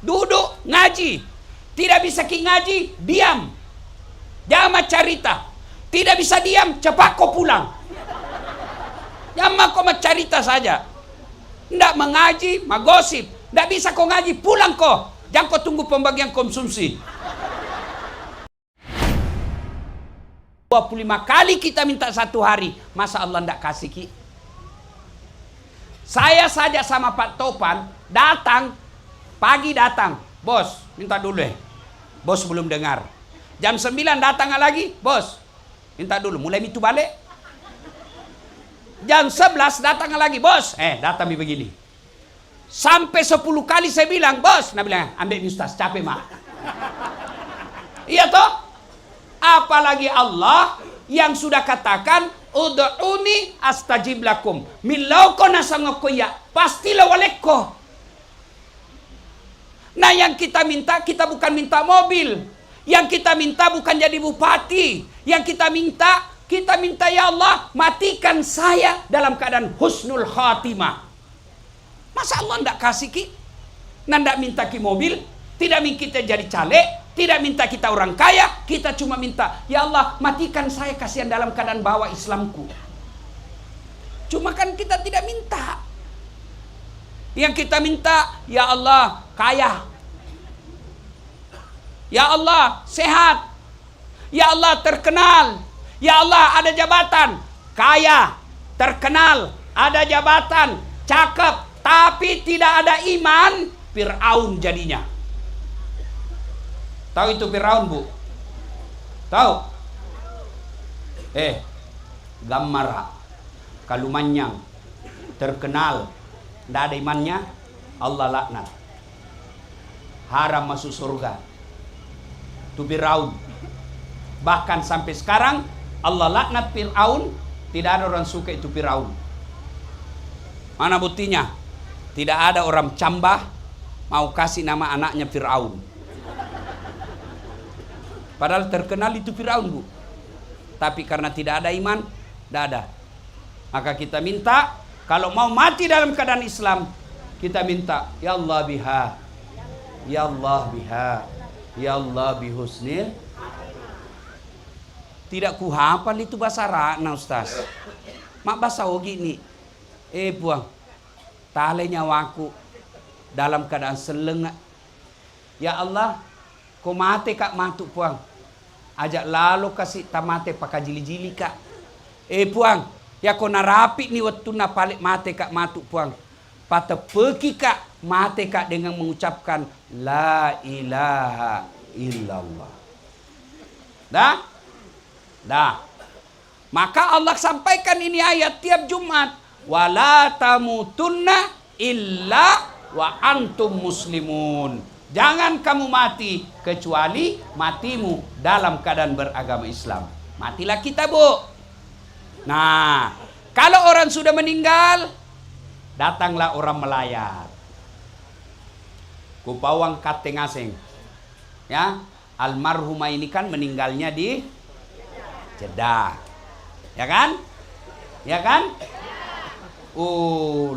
duduk ngaji. Tidak bisa ki ngaji, diam. Jangan carita. Tidak bisa diam, cepat kau pulang. Jangan kau carita saja. Tidak mengaji, magosip. Tidak bisa kau ngaji, pulang kau. Jangan kau tunggu pembagian konsumsi. 25 kali kita minta satu hari. Masa Allah tidak kasih ki? Saya saja sama Pak Topan datang. Pagi datang. Bos, minta dulu Bos belum dengar. Jam 9 datang lagi. Bos, minta dulu. Mulai itu balik. Jam 11 datang lagi. Bos, datang begini. Sampai 10 kali saya bilang, bos. Nah bilang, ambil ini Ustaz, capek mak. Iya toh? Apalagi Allah yang sudah katakan, ud'uni astajib lakum. Milau kona sangokoya, pastilah walekko. Nah yang kita minta, kita bukan minta mobil. Yang kita minta bukan jadi bupati. Yang kita minta ya Allah, matikan saya dalam keadaan husnul khatimah. Masa Allah tidak kasih ki? Nanda minta ki mobil, tidak minta kita jadi caleg, tidak minta kita orang kaya, kita cuma minta, ya Allah matikan saya kasihan dalam keadaan bawa Islamku. Cuma kan kita tidak minta. Yang kita minta, ya Allah kaya. Ya Allah sehat. Ya Allah terkenal. Ya Allah ada jabatan. Kaya, terkenal, ada jabatan, cakep, tapi tidak ada iman, Fir'aun jadinya. Tahu itu Fir'aun, Bu? Tahu? Gamara. Kalau manyang, terkenal, tidak ada imannya, Allah laknat. Haram masuk surga. Itu Fir'aun. Bahkan sampai sekarang, Allah laknat Fir'aun, tidak ada orang suka itu Fir'aun. Mana buktinya? Tidak ada orang cambah mau kasih nama anaknya Fir'aun. Padahal terkenal itu Fir'aun, Bu. Tapi karena tidak ada iman, tidak ada. Maka kita minta, kalau mau mati dalam keadaan Islam, kita minta, ya Allah biha, ya Allah biha, ya Allah bihusnil. Tidak ku hafal itu bahasa Arab, Ustaz. Mak bahasa ogi ni. Buang. Tale nyawaku dalam keadaan selengak. Ya Allah, kau mate kak matuk puang. Ajak lalu kasih tamate pakai jili-jili kak. Puang, ya kau narapi ni waktu na palik mate kak matuk puang. Pata pergi kak mate kak dengan mengucapkan la ilaha illallah. Dah. Maka Allah sampaikan ini ayat tiap Jumat. Wala tamutunna illa wa antum muslimun. Jangan kamu mati kecuali matimu dalam keadaan beragama Islam. Matilah kita, Bu. Nah, kalau orang sudah meninggal, datanglah orang melayat. Kupawang kate ngaseng. Ya, almarhumah ini kan meninggalnya di Jeddah. Ya kan? Ya kan?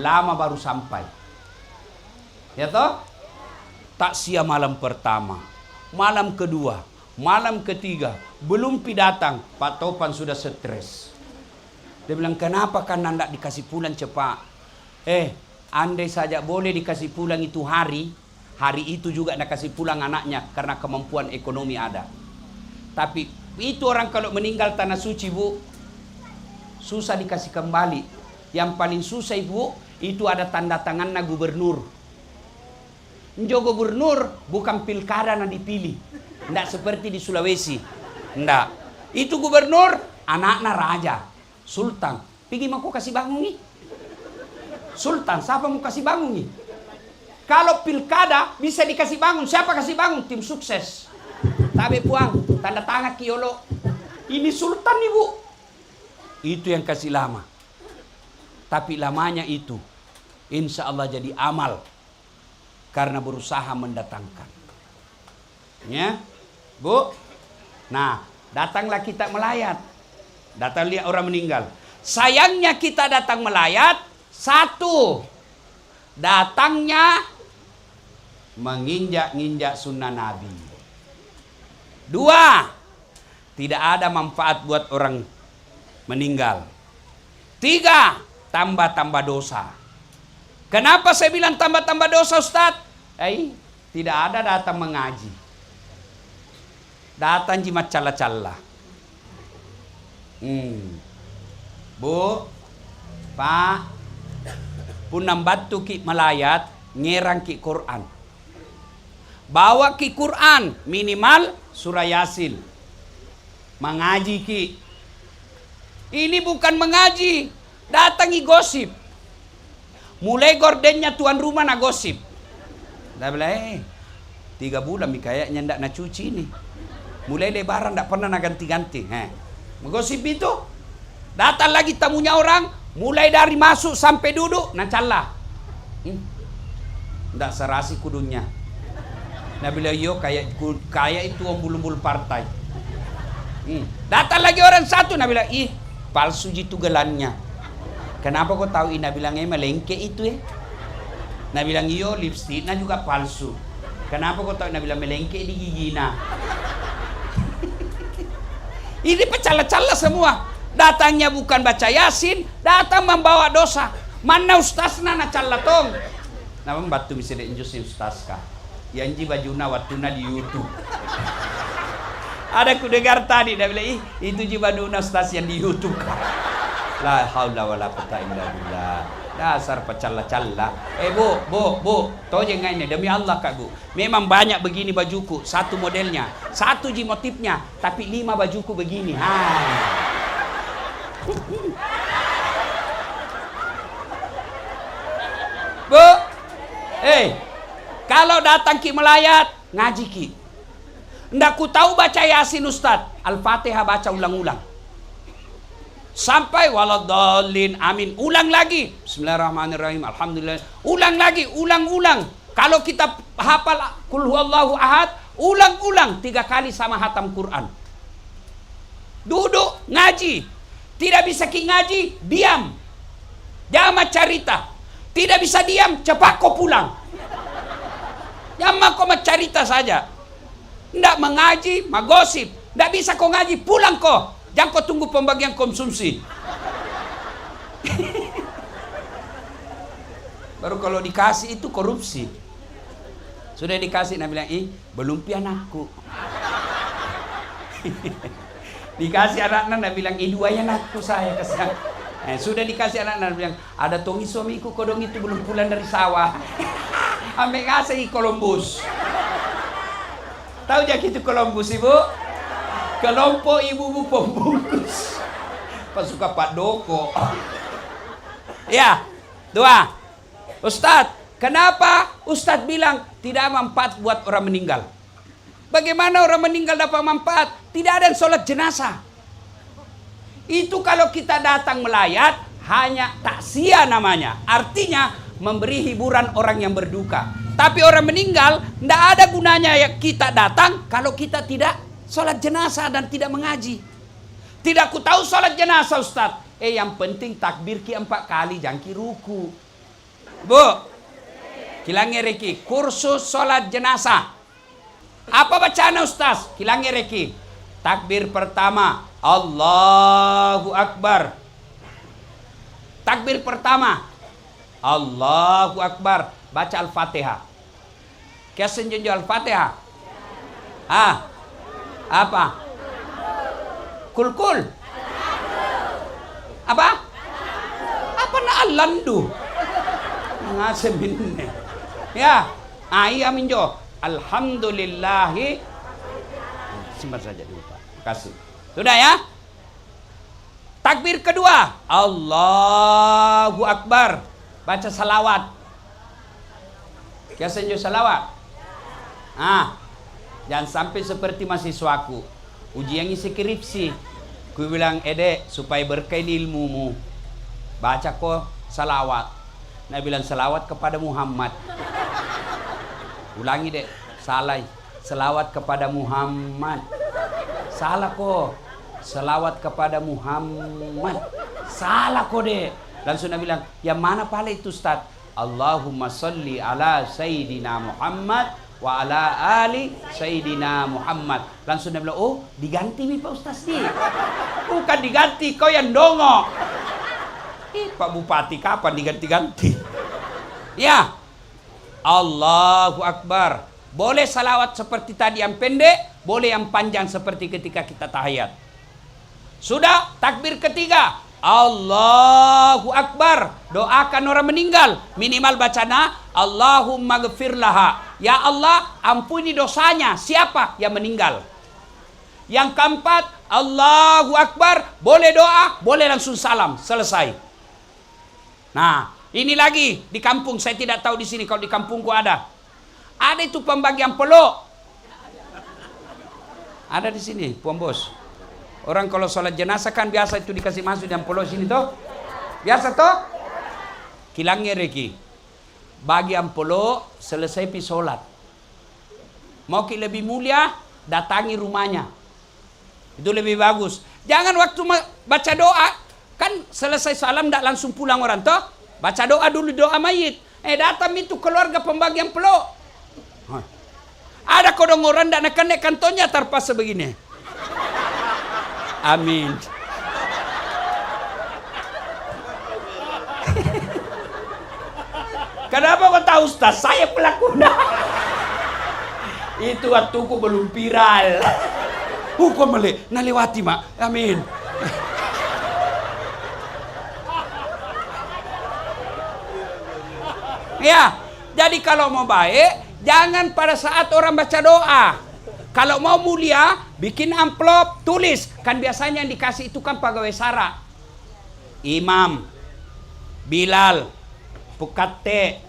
Lama baru sampai. Ya toh? Takziah malam pertama, malam kedua, malam ketiga, belum datang, Pak Topan sudah stres. Dia bilang, kenapa kan anda dikasih pulang cepat? Andai saja boleh dikasih pulang itu hari itu juga anda kasih pulang anaknya, karena kemampuan ekonomi ada. Tapi itu orang kalau meninggal tanah suci, Bu, susah dikasih kembali. Yang paling susah, Ibu, itu ada tanda tangannya gubernur. Gubernur bukan pilkada yang dipilih. Tidak seperti di Sulawesi. Tidak. Itu gubernur, anaknya raja, sultan. Pergi mau kasih bangun nih. Sultan, siapa mau kasih bangun nih? Kalau pilkada bisa dikasih bangun, siapa kasih bangun? Tim sukses. Tapi puang, tanda tangan kiolo. Ini sultan nih, Bu. Itu yang kasih lama. Tapi lamanya itu, insya Allah jadi amal. Karena berusaha mendatangkan. Ya, Bu. Nah, datanglah kita melayat. Datang lihat orang meninggal. Sayangnya kita datang melayat, satu, datangnya menginjak-injak sunnah Nabi. 2, tidak ada manfaat buat orang meninggal. 3, tambah-tambah dosa. Kenapa saya bilang tambah-tambah dosa, Ustaz? Tidak ada datang mengaji. Datang jimat cala-cala. Bu, Pak, punam batu ki melayat, ngerang ki Quran. Bawa ki Quran, minimal surah Yasin. Mengaji ki. Ini bukan mengaji, datangi gosip. Mulai gordennya tuan rumah na gosip. Dah bilang, 3 bulan kayaknya ndak na cuci nih. Mulai lebaran ndak pernah na ganti-ganti. Menggosip itu. Datang lagi tamunya orang, mulai dari masuk sampai duduk, na calla. Ndak serasi kudunya. Nah bilang, yo kayak itu om bulu-bulu partai. Datang lagi orang satu, nah bilang, palsu jitu gelannya. Kenapa kau tahu ini? Nah bilang, melengke itu ya. Nah bilang, iyo lipstiknya juga palsu. Kenapa kau tahu? Nah bilang, melengke di gigi nah. Ini pecala-cala semua. Datangnya bukan baca Yasin, datang membawa dosa. Mana ustazna na cala tong? Nah batu bisa diinjusin ustaz kah? Yanji bajuna watuna di YouTube. Ada ku dengar tadi, dia bilang, itu jibaduna ustaz yang di YouTube kah? La haula wala quwata illa billah. Dasar pecala-cala. Bu, tahu jangan ini demi Allah Kak Bu. Memang banyak begini bajuku, satu modelnya, satu motifnya, tapi 5 bajuku begini. Bu, kalau datang ki melayat, ngaji ki. Ndak ku tahu baca Yasin Ustaz, Al-Fatihah baca ulang-ulang. Sampai waladhdallin, amin. Ulang lagi. Bismillahirrahmanirrahim. Alhamdulillah. Ulang lagi, ulang-ulang. Kalau kita hafal Qul huwallahu ahad, ulang-ulang 3 kali sama hatam Quran. Duduk ngaji. Tidak bisa ki ngaji, diam. Jangan cerita. Tidak bisa diam, cepat kau pulang. Jangan kau cerita saja. Ndak mengaji, magosip. Ndak bisa kau ngaji, pulang kau. Jangan kau tunggu pembagian konsumsi. Baru kalau dikasih itu korupsi. Sudah dikasih, nah bilang, belum pi anakku. Dikasih anak-anak, nah bilang, 2 anakku saya kesana. Sudah dikasih anak-anak, bilang, ada tongi suamiku kodong itu belum pulang dari sawah. Ambil ngasih Columbus. Tahu jak itu Columbus, Ibu? Kelompok ibu-ibu pembungkus. Pasukan Pak Doko. Ya, 2. Ustadz, kenapa Ustadz bilang tidak manfaat buat orang meninggal? Bagaimana orang meninggal dapat manfaat? Tidak ada yang sholat jenazah. Itu kalau kita datang melayat, hanya takziah namanya. Artinya memberi hiburan orang yang berduka. Tapi orang meninggal, tidak ada gunanya ya kita datang kalau kita tidak sholat jenazah dan tidak mengaji. Tidak ku tahu sholat jenazah Ustaz. Yang penting takbir ki 4 kali, jangan ki ruku. Bu, kilangi reki, kursus sholat jenazah. Apa bacaan Ustaz? Kilangi reki. Takbir pertama, Allahu Akbar. Takbir pertama, Allahu Akbar. Baca Al-Fatihah. Kiasan jenjo Al-Fatihah. Apa? Kul. Apa? Apa na alandu? Ngasih binne. Ya, iya minjo. Alhamdulillahi. Simpan saja dulu Pak. Kasih. Sudah ya? Takbir kedua, Allahu Akbar. Baca salawat. Kiasan jo salawat. Jangan sampai seperti mahasiswaku ujian isi skripsi. Ku bilang, Ede, supaya berkah ilmumu, baca kok salawat. Nah bilang salawat kepada Muhammad. Ulangi dek, salah. Salawat kepada Muhammad. Salah kok. Salawat kepada Muhammad. Salah kok dek. Langsung dia bilang, yang mana pala itu Ustaz? Allahumma salli ala Sayyidina Muhammad wa ala ali Sayyidina Muhammad. Langsung dia bilang, oh diganti nih Pak Ustaz nih. Bukan diganti, kau yang dongo. Pak Bupati kapan diganti-ganti? Ya. Allahu Akbar. Boleh salawat seperti tadi yang pendek, boleh yang panjang seperti ketika kita tahiyat. Sudah, takbir ketiga. Allahu Akbar. Doakan orang meninggal. Minimal bacana Allahumma ghafir laha. Ya Allah, ampuni dosanya. Siapa yang meninggal? Yang keempat, Allahu Akbar. Boleh doa, boleh langsung salam. Selesai. Nah, ini lagi di kampung. Saya tidak tahu di sini. Kalau di kampungku ada. Ada itu pembagian peluk. Ada di sini, Puan Bos. Orang kalau sholat jenazah kan biasa itu dikasih masuk dan peluk sini toh. Biasa toh? Kilangnya reki. Bagian peluk selesai pi sholat. Mau ki lebih mulia, datangi rumahnya. Itu lebih bagus. Jangan waktu baca doa, kan selesai salam tidak langsung pulang orang toh. Baca doa dulu, doa mayit. Datang itu keluarga pembagian peluk. Ada kodong orang tidak naik kantonnya terpas sebegini. Amin. Kenapa kau tahu Ustaz? Saya pelakunya. Itu waktuku belum viral. Hukum melek, nalewati mak. Amin. Ya, jadi kalau mau baik, jangan pada saat orang baca doa. Kalau mau mulia, bikin amplop, tulis. Kan biasanya yang dikasih itu kan pegawai sara. Imam, Bilal, Pukatte,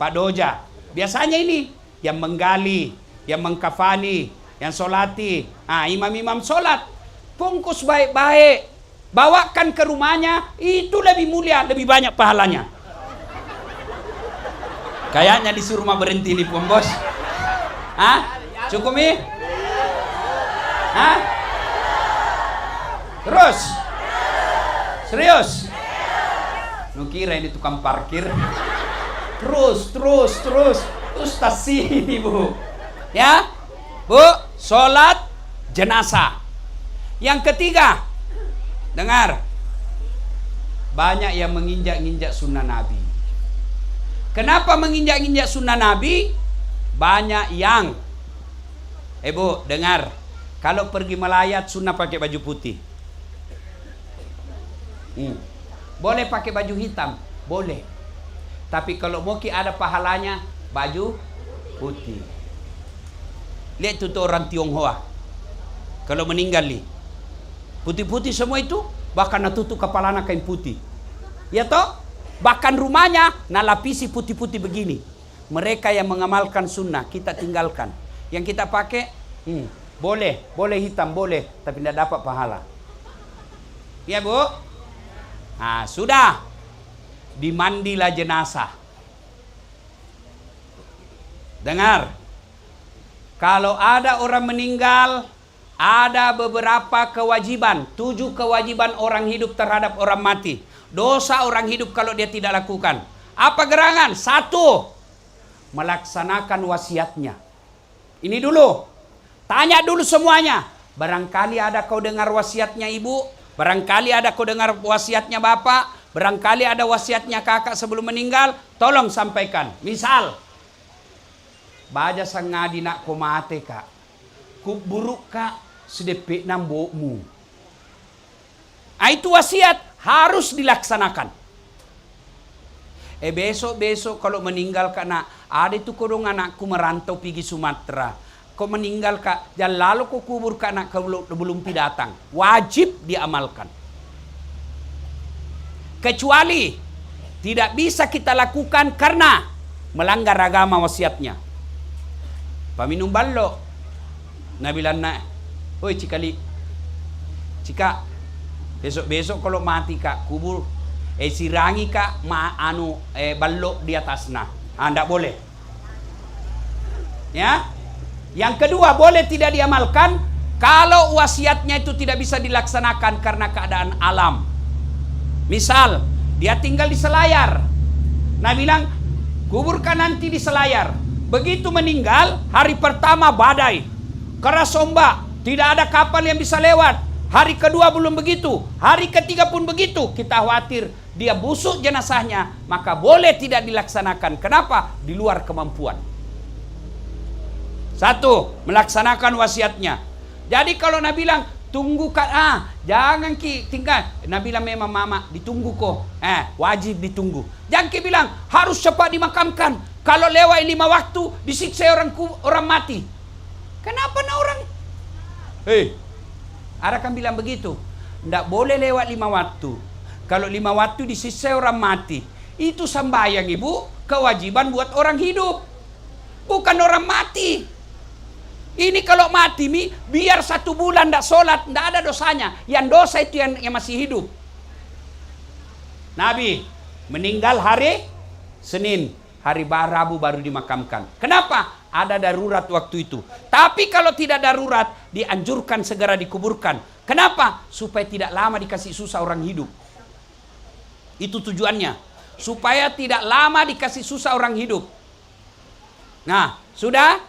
Pak Doja. Biasanya ini yang menggali, yang mengkafani, yang solati. Imam-imam solat. Bungkus baik-baik. Bawakan ke rumahnya, itu lebih mulia, lebih banyak pahalanya. Kayaknya disuruh mah berhenti nih Puan Bos. Cukup nih? Terus? Serius? Lu kira ini tukang parkir? Terus. Ustaz sini Bu. Ya? Bu, sholat jenazah. Yang ketiga, dengar. Banyak yang menginjak-injak sunnah Nabi. Kenapa menginjak-injak sunnah Nabi? Banyak yang Bu, dengar. Kalau pergi melayat sunnah pakai baju putih. Boleh pakai baju hitam, boleh. Tapi kalau mau ada pahalanya, baju putih. Lihat itu orang Tionghoa. Kalau meninggal nih, putih-putih semua itu, bahkan natutup kepalanya kain putih. Ya toh? Bahkan rumahnya nalapisi putih-putih begini. Mereka yang mengamalkan sunnah, kita tinggalkan. Yang kita pakai, boleh hitam, boleh, tapi tidak dapat pahala. Ya Bu? Sudah. Dimandilah jenazah. Dengar. Kalau ada orang meninggal, ada beberapa kewajiban. 7 kewajiban orang hidup terhadap orang mati. Dosa orang hidup kalau dia tidak lakukan. Apa gerangan? 1. Melaksanakan wasiatnya. Ini dulu. Tanya dulu semuanya. Barangkali ada kau dengar wasiatnya ibu. Barangkali ada kau dengar wasiatnya bapak. Barangkali ada wasiatnya kakak sebelum meninggal. Tolong sampaikan. Misal. Baja sangadi nak ko mate kak. Kuburuk kak sedepik nambokmu. Itu wasiat. Harus dilaksanakan. Besok kalau meninggal kak nak. Ada itu kodong anakku merantau pergi Sumatera. Kau meninggal kak, dan lalu kau kubur kak anak kau belum datang. Wajib diamalkan. Kecuali tidak bisa kita lakukan karena melanggar agama wasiatnya. Paminum ballo. Nabilan na, oi cikali, cika, besok kalau mati kak kubur, sirangi kak ballo di atasnya. Ndak boleh. Ya. Yang kedua, boleh tidak diamalkan kalau wasiatnya itu tidak bisa dilaksanakan karena keadaan alam. Misal, dia tinggal di Selayar. Nah bilang, kuburkan nanti di Selayar. Begitu meninggal, hari pertama badai, keras ombak, tidak ada kapal yang bisa lewat. Hari kedua belum begitu, hari ketiga pun begitu. Kita khawatir dia busuk jenazahnya, maka boleh tidak dilaksanakan. Kenapa? Di luar kemampuan. Satu, melaksanakan wasiatnya. Jadi kalau Nabi bilang, tunggukan, jangan tinggal. Nabi bilang memang mama, ditunggu kok. Wajib ditunggu. Jangan bilang, harus cepat dimakamkan. Kalau lewat 5 waktu, disiksa orang mati. Kenapa orang? Ada kan bilang begitu. Tidak boleh lewat 5 waktu. Kalau 5 waktu disiksa orang mati. Itu sembahyang ibu, kewajiban buat orang hidup. Bukan orang mati. Ini kalau mati biar 1 bulan tidak sholat, tidak ada dosanya. Yang dosa itu yang masih hidup. Nabi meninggal hari Senin, hari Rabu baru dimakamkan. Kenapa? Ada darurat waktu itu. Tapi kalau tidak darurat, dianjurkan segera dikuburkan. Kenapa? Supaya tidak lama dikasih susah orang hidup. Itu tujuannya. Supaya tidak lama dikasih susah orang hidup. Nah, sudah?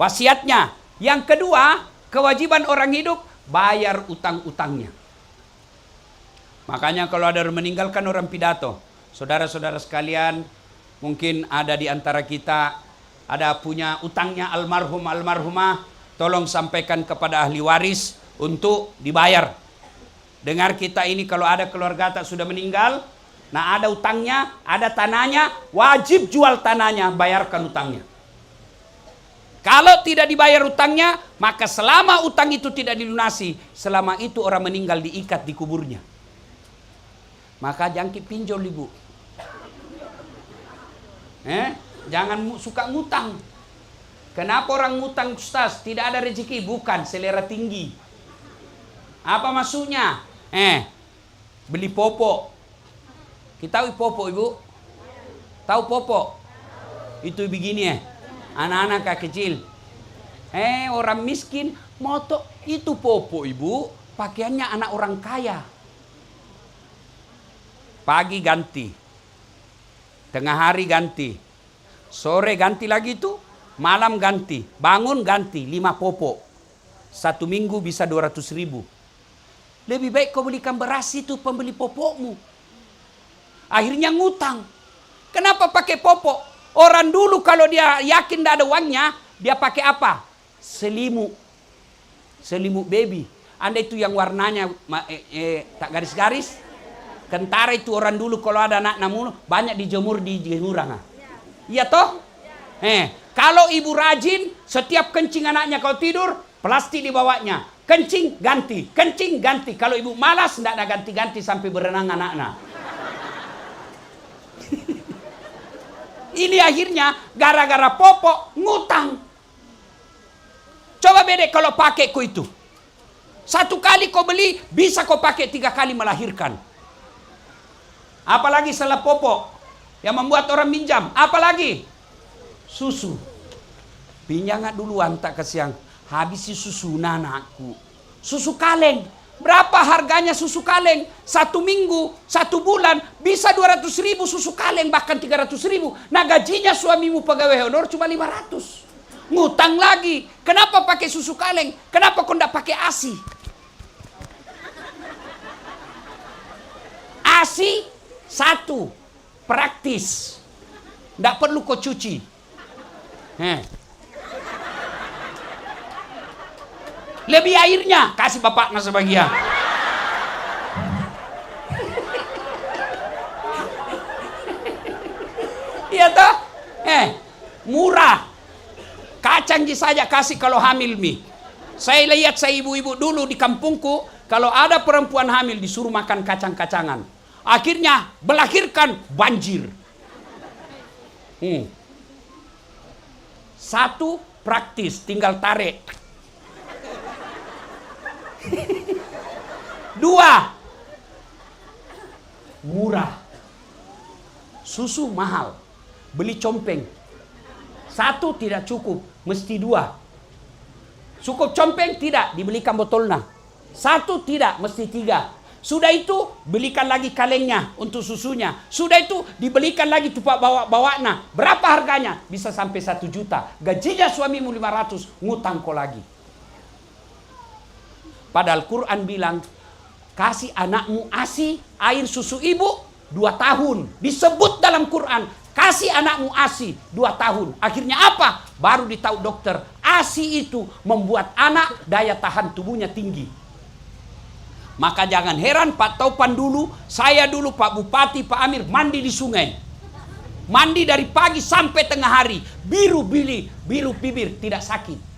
Wasiatnya. Yang kedua, kewajiban orang hidup, bayar utang-utangnya. Makanya kalau ada orang meninggalkan orang pidato. Saudara-saudara sekalian, mungkin ada di antara kita, ada punya utangnya almarhum, almarhumah, tolong sampaikan kepada ahli waris untuk dibayar. Dengar kita ini kalau ada keluarga tak sudah meninggal, nah ada utangnya, ada tanahnya, wajib jual tanahnya, bayarkan utangnya. Kalau tidak dibayar utangnya, maka selama utang itu tidak dilunasi, selama itu orang meninggal diikat di kuburnya. Maka jangan pinjol ibu. Jangan suka ngutang. Kenapa orang ngutang, Ustaz? Tidak ada rezeki. Bukan, selera tinggi. Apa maksudnya? Beli popok. Kita tahu popok ibu? Tahu popok? Itu begini anak-anak kecil. Orang miskin moto itu popok ibu, pakaiannya anak orang kaya. Pagi ganti, tengah hari ganti, sore ganti lagi itu, malam ganti, bangun ganti, 5 popok. 1 minggu bisa 200.000. Lebih baik kau belikan beras itu pembeli popokmu. Akhirnya ngutang. Kenapa pakai popok? Orang dulu kalau dia yakin tidak ada uangnya, dia pakai apa? Selimut. Selimut baby. Anda itu yang warnanya tak garis-garis. Kentara itu orang dulu kalau ada anak namun banyak dijemur di jemuran. Iya toh? Kalau ibu rajin, setiap kencing anaknya kalau tidur, plastik dibawanya. Kencing ganti, kencing ganti. Kalau ibu malas tidak ada ganti-ganti sampai berenang anaknya. Ini akhirnya gara-gara popok ngutang. Coba beda kalau pakai kau itu. 1 kali kau beli, bisa kau pakai 3 kali melahirkan. Apalagi setelah popok yang membuat orang minjam. Apalagi susu. Pinjam duluan tak kesiang. Habisi susu anakku. Susu kaleng. Berapa harganya susu kaleng? 1 minggu, 1 bulan, bisa 200.000 susu kaleng, bahkan 300.000. Nah gajinya suamimu pegawai honor cuma 500. Ngutang lagi. Kenapa pakai susu kaleng? Kenapa kau tidak pakai ASI? ASI 1, praktis. Tidak perlu kau cuci. Lebih airnya, kasih bapaknya sebagian. Iya toh? Murah. Kacang saja kasih kalau hamil mi. Saya lihat saya ibu-ibu dulu di kampungku, kalau ada perempuan hamil disuruh makan kacang-kacangan. Akhirnya melahirkan banjir. 1, praktis, tinggal tarik. 2, murah. Susu mahal. Beli compeng. 1 tidak cukup, mesti 2. Cukup compeng tidak, dibelikan botolnya. 1 tidak, mesti 3. Sudah itu belikan lagi kalengnya untuk susunya. Sudah itu dibelikan lagi tupak bawa-bawana. Berapa harganya? Bisa sampai 1 juta. Gajinya suamimu 500, ngutang kau lagi. Padahal Quran bilang, kasih anakmu ASI, air susu ibu, 2 tahun. Disebut dalam Quran, kasih anakmu ASI 2 tahun. Akhirnya apa? Baru ditahu dokter, ASI itu membuat anak daya tahan tubuhnya tinggi. Maka jangan heran Pak Taupan dulu, saya dulu, Pak Bupati, Pak Amir mandi di sungai. Mandi dari pagi sampai tengah hari. Biru bibir tidak sakit.